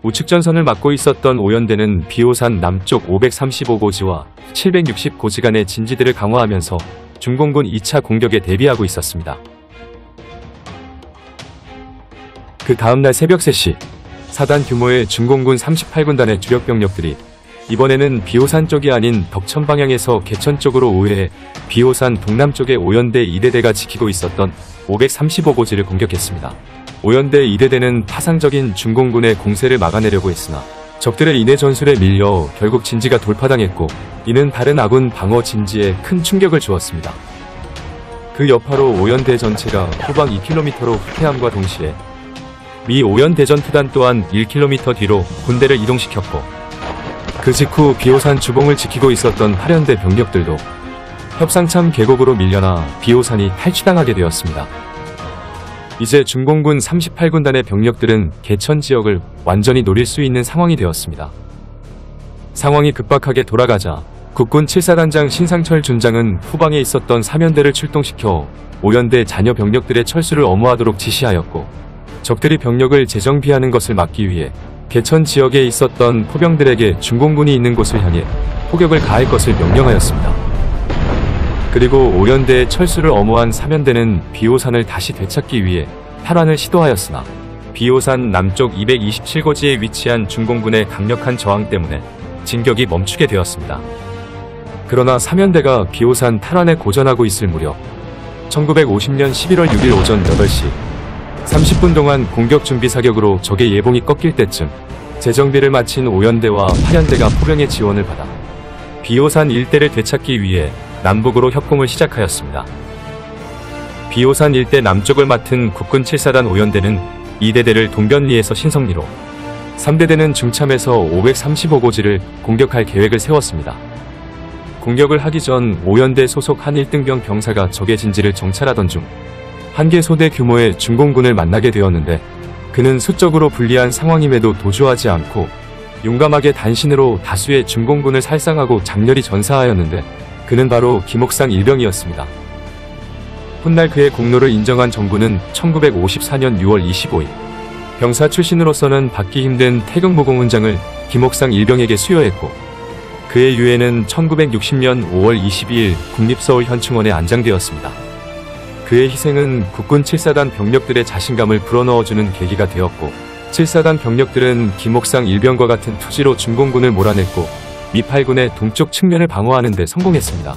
우측 전선을 맡고 있었던 5연대는 비호산 남쪽 535고지와 760고지 간의 진지들을 강화하면서 중공군 2차 공격에 대비하고 있었습니다. 그 다음날 새벽 3시, 4단 규모의 중공군 38군단의 주력 병력들이 이번에는 비호산 쪽이 아닌 덕천 방향에서 개천 쪽으로 우회해 비호산 동남쪽의 5연대 2대대가 지키고 있었던 535고지를 공격했습니다. 5연대 2대대는 파상적인 중공군의 공세를 막아내려고 했으나 적들의 인해 전술에 밀려 결국 진지가 돌파당했고, 이는 다른 아군 방어 진지에 큰 충격을 주었습니다. 그 여파로 5연대 전체가 후방 2km로 후퇴함과 동시에 미 5연 대전투단 또한 1km 뒤로 군대를 이동시켰고, 그 직후 비호산 주봉을 지키고 있었던 8연대 병력들도 협상참 계곡으로 밀려나 비호산이 탈취당하게 되었습니다. 이제 중공군 38군단의 병력들은 개천 지역을 완전히 노릴 수 있는 상황이 되었습니다. 상황이 급박하게 돌아가자 국군 7사단장 신상철 준장은 후방에 있었던 3연대를 출동시켜 5연대 잔여 병력들의 철수를 엄호하도록 지시하였고, 적들이 병력을 재정비하는 것을 막기 위해 개천 지역에 있었던 포병들에게 중공군이 있는 곳을 향해 포격을 가할 것을 명령하였습니다. 그리고 5연대의 철수를 엄호한 3연대는 비호산을 다시 되찾기 위해 탈환을 시도하였으나 비호산 남쪽 227고지에 위치한 중공군의 강력한 저항 때문에 진격이 멈추게 되었습니다. 그러나 3연대가 비호산 탈환에 고전하고 있을 무렵 1950년 11월 6일 오전 8시, 30분 동안 공격 준비 사격으로 적의 예봉이 꺾일 때쯤 재정비를 마친 5연대와 8연대가 포병의 지원을 받아 비호산 일대를 되찾기 위해 남북으로 협공을 시작하였습니다. 비호산 일대 남쪽을 맡은 국군 7사단 5연대는 2대대를 동변리에서 신성리로, 3대대는 중참에서 535고지를 공격할 계획을 세웠습니다. 공격을 하기 전 5연대 소속 한 1등병 병사가 적의 진지를 정찰하던 중 한 개 소대 규모의 중공군을 만나게 되었는데, 그는 수적으로 불리한 상황임에도 도주하지 않고 용감하게 단신으로 다수의 중공군을 살상하고 장렬히 전사하였는데, 그는 바로 김옥상 일병이었습니다. 훗날 그의 공로를 인정한 정부는 1954년 6월 25일 병사 출신으로서는 받기 힘든 태극무공훈장을 김옥상 일병에게 수여했고, 그의 유해는 1960년 5월 22일 국립서울 현충원에 안장되었습니다. 그의 희생은 국군 7사단 병력들의 자신감을 불어넣어주는 계기가 되었고, 7사단 병력들은 김옥상 일병과 같은 투지로 중공군을 몰아냈고 미 8군의 동쪽 측면을 방어하는 데 성공했습니다.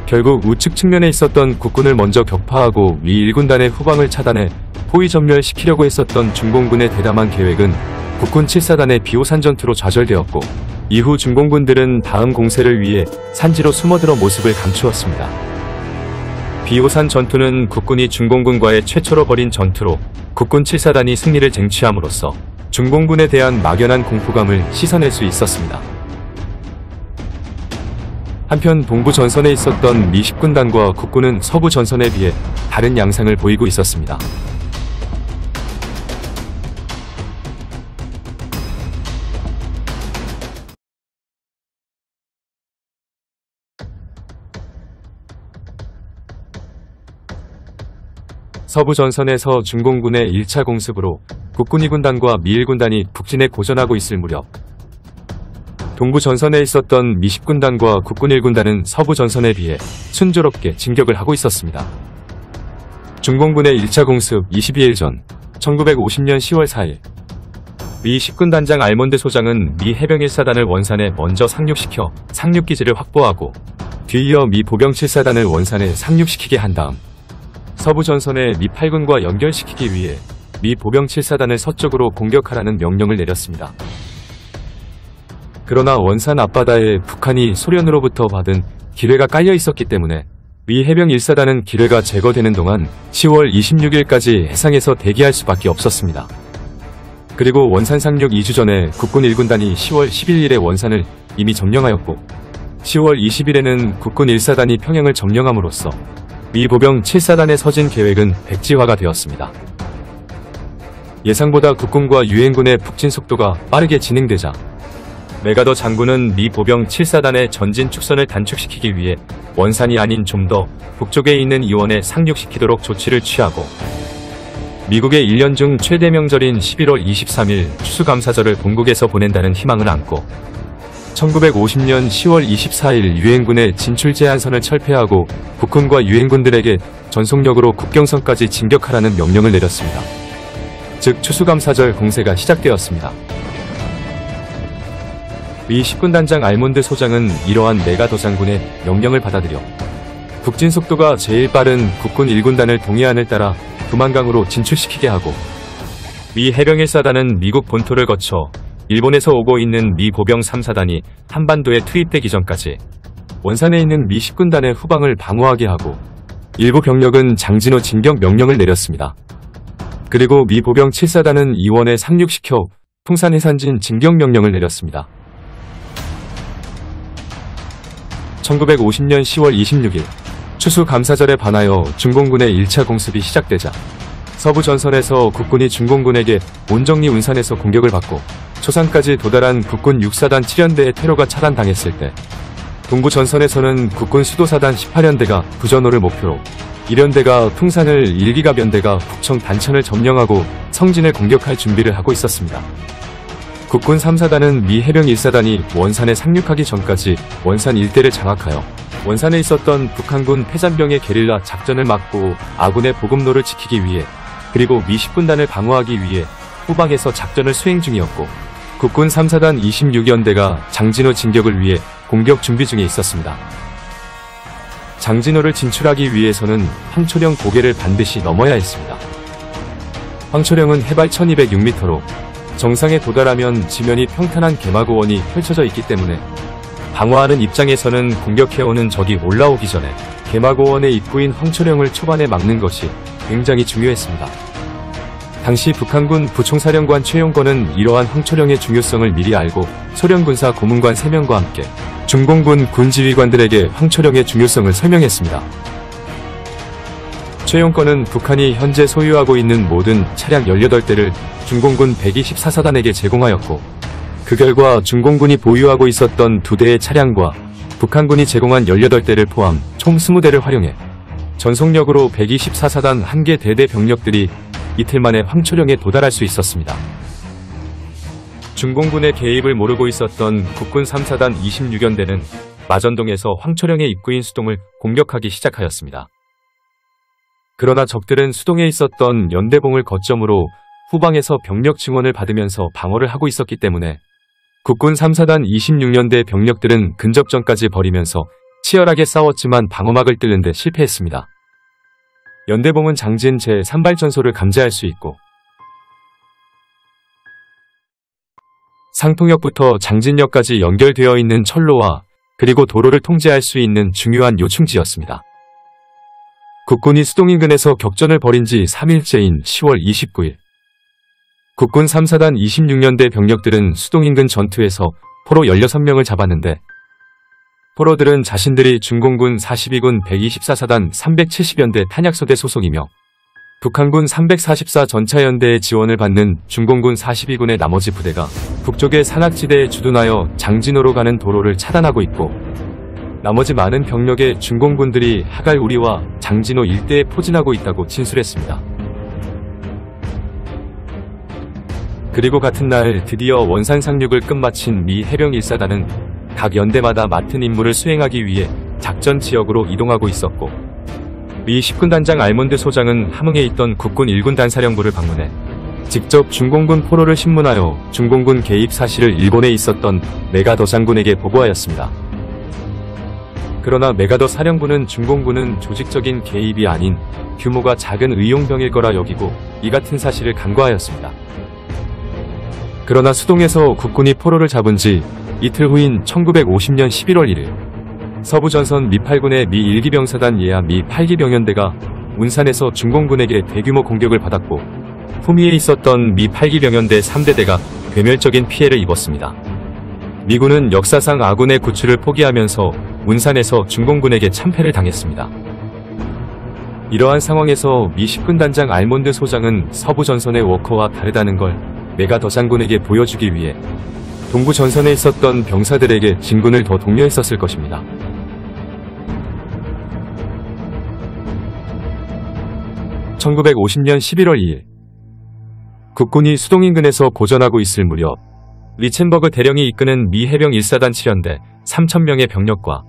결국 우측 측면에 있었던 국군을 먼저 격파하고 미 1군단의 후방을 차단해 포위 전멸시키려고 했었던 중공군의 대담한 계획은 국군 7사단의 비호산 전투로 좌절되었고, 이후 중공군들은 다음 공세를 위해 산지로 숨어들어 모습을 감추었습니다. 비호산 전투는 국군이 중공군과의 최초로 벌인 전투로 국군 7사단이 승리를 쟁취함으로써 중공군에 대한 막연한 공포감을 씻어낼 수 있었습니다. 한편 동부 전선에 있었던 미 10군단과 국군은 서부 전선에 비해 다른 양상을 보이고 있었습니다. 서부 전선에서 중공군의 1차 공습으로 국군 2군단과 미 1군단이 북진에 고전하고 있을 무렵 동부 전선에 있었던 미 10군단과 국군 1군단은 서부 전선에 비해 순조롭게 진격을 하고 있었습니다. 중공군의 1차 공습 22일 전 1950년 10월 4일 미 10군단장 알몬드 소장은 미 해병 1사단을 원산에 먼저 상륙시켜 상륙기지를 확보하고 뒤이어 미 보병 7사단을 원산에 상륙시키게 한 다음 서부 전선에 미 8군과 연결시키기 위해 미 보병 7사단을 서쪽으로 공격하라는 명령을 내렸습니다. 그러나 원산 앞바다에 북한이 소련으로부터 받은 기뢰가 깔려 있었기 때문에 미 해병 1사단은 기뢰가 제거되는 동안 10월 26일까지 해상에서 대기할 수밖에 없었습니다. 그리고 원산 상륙 2주 전에 국군 1군단이 10월 11일에 원산을 이미 점령하였고 10월 20일에는 국군 1사단이 평양을 점령함으로써 미 보병 7사단의 서진 계획은 백지화가 되었습니다. 예상보다 국군과 유엔군의 북진 속도가 빠르게 진행되자 메가더 장군은 미 보병 7사단의 전진 축선을 단축시키기 위해 원산이 아닌 좀 더 북쪽에 있는 이원에 상륙시키도록 조치를 취하고 미국의 1년 중 최대 명절인 11월 23일 추수감사절을 본국에서 보낸다는 희망을 안고 1950년 10월 24일 유엔군의 진출 제한선을 철폐하고 북군과 유엔군들에게 전속력으로 국경선까지 진격하라는 명령을 내렸습니다. 즉 추수감사절 공세가 시작되었습니다. 미 10군단장 알몬드 소장은 이러한 메가더 장군의 명령을 받아들여 북진 속도가 제일 빠른 국군 1군단을 동해안을 따라 두만강으로 진출시키게 하고 미 해병 1사단은 미국 본토를 거쳐 일본에서 오고 있는 미 보병 3사단이 한반도에 투입되기 전까지 원산에 있는 미 10군단의 후방을 방어하게 하고 일부 병력은 장진호 진격 명령을 내렸습니다. 그리고 미 보병 7사단은 이원에 상륙시켜 풍산 해산진 진격 명령을 내렸습니다. 1950년 10월 26일 추수감사절에 반하여 중공군의 1차 공습이 시작되자 서부 전선에서 국군이 중공군에게 온정리 운산에서 공격을 받고 초산까지 도달한 국군 6사단 7연대의 테러가 차단당했을 때 동부 전선에서는 국군 수도사단 18연대가 부전호를 목표로 1연대가 풍산을 1기갑 연대가 북청 단천을 점령하고 성진을 공격할 준비를 하고 있었습니다. 국군 3사단은 미 해병 1사단이 원산에 상륙하기 전까지 원산 일대를 장악하여 원산에 있었던 북한군 패잔병의 게릴라 작전을 막고 아군의 보급로를 지키기 위해 그리고 미 10군단을 방어하기 위해 후방에서 작전을 수행 중이었고 국군 3사단 26연대가 장진호 진격을 위해 공격 준비 중에 있었습니다. 장진호를 진출하기 위해서는 황초령 고개를 반드시 넘어야 했습니다. 황초령은 해발 1206m로 정상에 도달하면 지면이 평탄한 개마고원이 펼쳐져 있기 때문에 방어하는 입장에서는 공격해오는 적이 올라오기 전에 개마고원의 입구인 황초령을 초반에 막는 것이 굉장히 중요했습니다. 당시 북한군 부총사령관 최용권은 이러한 황초령의 중요성을 미리 알고 소련군사 고문관 3명과 함께 중공군 군지휘관들에게 황초령의 중요성을 설명했습니다. 최용권은 북한이 현재 소유하고 있는 모든 차량 18대를 중공군 124사단에게 제공하였고 그 결과 중공군이 보유하고 있었던 2대의 차량과 북한군이 제공한 18대를 포함 총 20대를 활용해 전속력으로 124사단 1개 대대 병력들이 이틀 만에 황초령에 도달할 수 있었습니다. 중공군의 개입을 모르고 있었던 국군 3사단 26연대는 마전동에서 황초령의 입구인 수동을 공격하기 시작하였습니다. 그러나 적들은 수동에 있었던 연대봉을 거점으로 후방에서 병력 증원을 받으면서 방어를 하고 있었기 때문에 국군 3사단 26년대 병력들은 근접전까지 벌이면서 치열하게 싸웠지만 방어막을 뚫는 데 실패했습니다. 연대봉은 장진 제3발전소를 감지할 수 있고 상통역부터 장진역까지 연결되어 있는 철로와 그리고 도로를 통제할 수 있는 중요한 요충지였습니다. 국군이 수동 인근에서 격전을 벌인 지 3일째인 10월 29일 국군 3사단 26년대 병력들은 수동 인근 전투에서 포로 16명을 잡았는데 포로들은 자신들이 중공군 42군 124사단 370연대 탄약소대 소속이며 북한군 344 전차연대의 지원을 받는 중공군 42군의 나머지 부대가 북쪽의 산악지대에 주둔하여 장진호로 가는 도로를 차단하고 있고 나머지 많은 병력의 중공군들이 하갈우리와 장진호 일대에 포진하고 있다고 진술했습니다. 그리고 같은 날 드디어 원산 상륙을 끝마친 미 해병 1사단은 각 연대마다 맡은 임무를 수행하기 위해 작전 지역으로 이동하고 있었고, 미 10군단장 알몬드 소장은 함흥에 있던 국군 1군 단사령부를 방문해 직접 중공군 포로를 신문하여 중공군 개입 사실을 일본에 있었던 메가더 장군에게 보고하였습니다. 그러나 메가더 사령부는 중공군은 조직적인 개입이 아닌 규모가 작은 의용병일 거라 여기고 이 같은 사실을 간과하였습니다. 그러나 수동에서 국군이 포로를 잡은 지 이틀 후인 1950년 11월 1일 서부전선 미 8군의 미 1기병사단 예하 미 8기병연대가 운산에서 중공군에게 대규모 공격을 받았고, 후미에 있었던 미 8기병연대 3대대가 괴멸적인 피해를 입었습니다. 미군은 역사상 아군의 구출을 포기하면서 운산에서 중공군에게 참패를 당했습니다. 이러한 상황에서 미 10군 단장 알몬드 소장은 서부전선의 워커와 다르다는 걸 메가더 장군에게 보여주기 위해 동부전선에 있었던 병사들에게 진군을 더 독려했었을 것입니다. (1950년 11월 2일) 국군이 수동 인근에서 고전하고 있을 무렵 리첸버그 대령이 이끄는 미 해병 1사단 7연대 3,000명의 병력과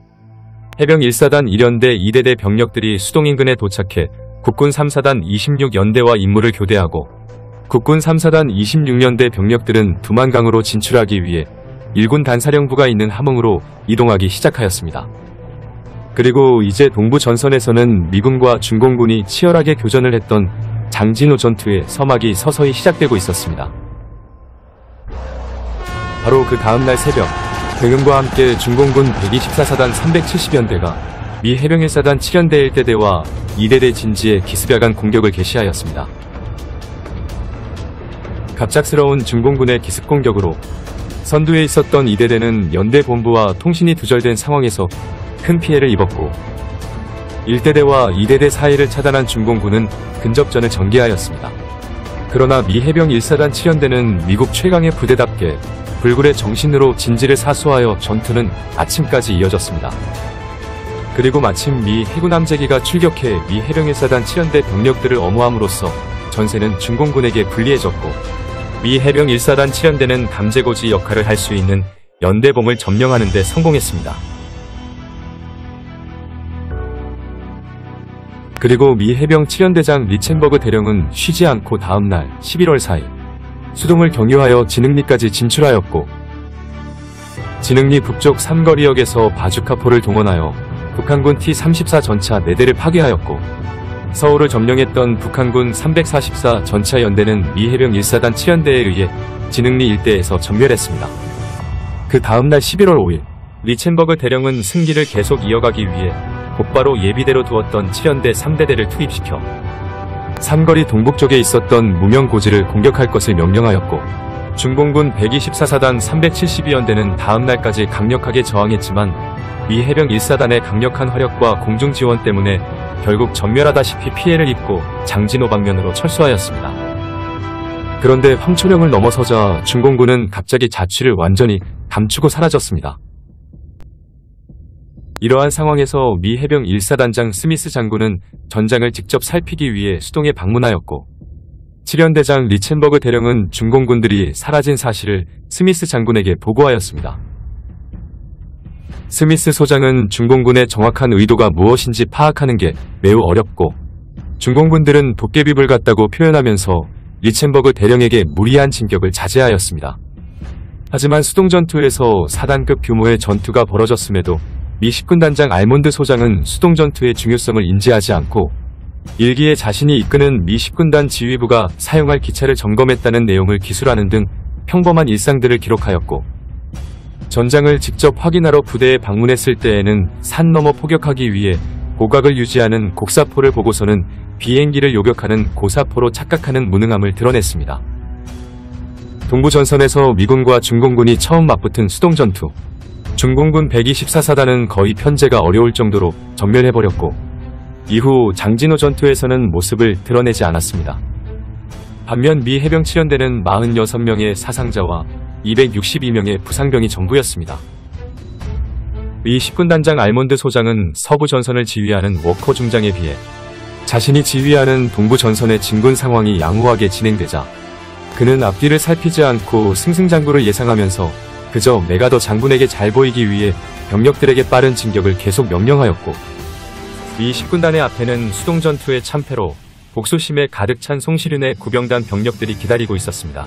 해병 1사단 1연대 2대대 병력들이 수동 인근에 도착해 국군 3사단 26연대와 임무를 교대하고, 국군 3사단 26연대 병력들은 두만강으로 진출하기 위해 1군 단사령부가 있는 함흥으로 이동하기 시작하였습니다. 그리고 이제 동부 전선에서는 미군과 중공군이 치열하게 교전을 했던 장진호 전투의 서막이 서서히 시작되고 있었습니다. 바로 그 다음날 새벽, 대금과 함께 중공군 124사단 370연대가 미 해병 1사단 7연대 1대대와 2대대 진지에 기습야간 공격을 개시하였습니다. 갑작스러운 중공군의 기습 공격으로 선두에 있었던 2대대는 연대 본부와 통신이 두절된 상황에서 큰 피해를 입었고, 1대대와 2대대 사이를 차단한 중공군은 근접전을 전개하였습니다. 그러나 미 해병 1사단 7연대는 미국 최강의 부대답게 불굴의 정신으로 진지를 사수하여 전투는 아침까지 이어졌습니다. 그리고 마침 미 해군 함재기가 출격해 미 해병 1사단 7연대 병력들을 엄호함으로써 전세는 중공군에게 불리해졌고, 미 해병 1사단 7연대는 감제고지 역할을 할 수 있는 연대봉을 점령하는 데 성공했습니다. 그리고 미 해병 7연대장 리첸버그 대령은 쉬지 않고 다음날 11월 4일 수동을 경유하여 진흥리까지 진출하였고, 진흥리 북쪽 삼거리역에서 바주카포를 동원하여 북한군 T-34 전차 4대를 파괴하였고, 서울을 점령했던 북한군 344 전차 연대는 미 해병 1사단 7연대에 의해 진흥리 일대에서 전멸했습니다. 그 다음날 11월 5일 리첸버그 대령은 승기를 계속 이어가기 위해 곧바로 예비대로 두었던 7연대 3대대를 투입시켜 삼거리 동북쪽에 있었던 무명고지를 공격할 것을 명령하였고, 중공군 124사단 372연대는 다음날까지 강력하게 저항했지만 미 해병 1사단의 강력한 화력과 공중 지원 때문에 결국 전멸하다시피 피해를 입고 장진호 방면으로 철수하였습니다. 그런데 황초령을 넘어서자 중공군은 갑자기 자취를 완전히 감추고 사라졌습니다. 이러한 상황에서 미 해병 1사단장 스미스 장군은 전장을 직접 살피기 위해 수동에 방문하였고, 7연대장 리첸버그 대령은 중공군들이 사라진 사실을 스미스 장군에게 보고하였습니다. 스미스 소장은 중공군의 정확한 의도가 무엇인지 파악하는 게 매우 어렵고, 중공군들은 도깨비불 같다고 표현하면서 리첸버그 대령에게 무리한 진격을 자제하였습니다. 하지만 수동전투에서 사단급 규모의 전투가 벌어졌음에도 미 10군 단장 알몬드 소장은 수동전투의 중요성을 인지하지 않고 일기에 자신이 이끄는 미 10군단 지휘부가 사용할 기차를 점검했다는 내용을 기술하는 등 평범한 일상들을 기록하였고, 전장을 직접 확인하러 부대에 방문했을 때에는 산 넘어 포격하기 위해 고각을 유지하는 곡사포를 보고서는 비행기를 요격하는 고사포로 착각하는 무능함을 드러냈습니다. 동부전선에서 미군과 중공군이 처음 맞붙은 수동전투, 중공군 124사단은 거의 편제가 어려울 정도로 전멸해버렸고, 이후 장진호 전투에서는 모습을 드러내지 않았습니다. 반면 미 해병 7연대는 46명의 사상자와 262명의 부상병이 전부였습니다. 미 10군단장 알몬드 소장은 서부 전선을 지휘하는 워커 중장에 비해 자신이 지휘하는 동부 전선의 진군 상황이 양호하게 진행되자 그는 앞뒤를 살피지 않고 승승장구를 예상하면서 그저 메가더 장군에게 잘 보이기 위해 병력들에게 빠른 진격을 계속 명령하였고, 미 10군단의 앞에는 수동전투의 참패로 복수심에 가득 찬 송시륜의 구병단 병력들이 기다리고 있었습니다.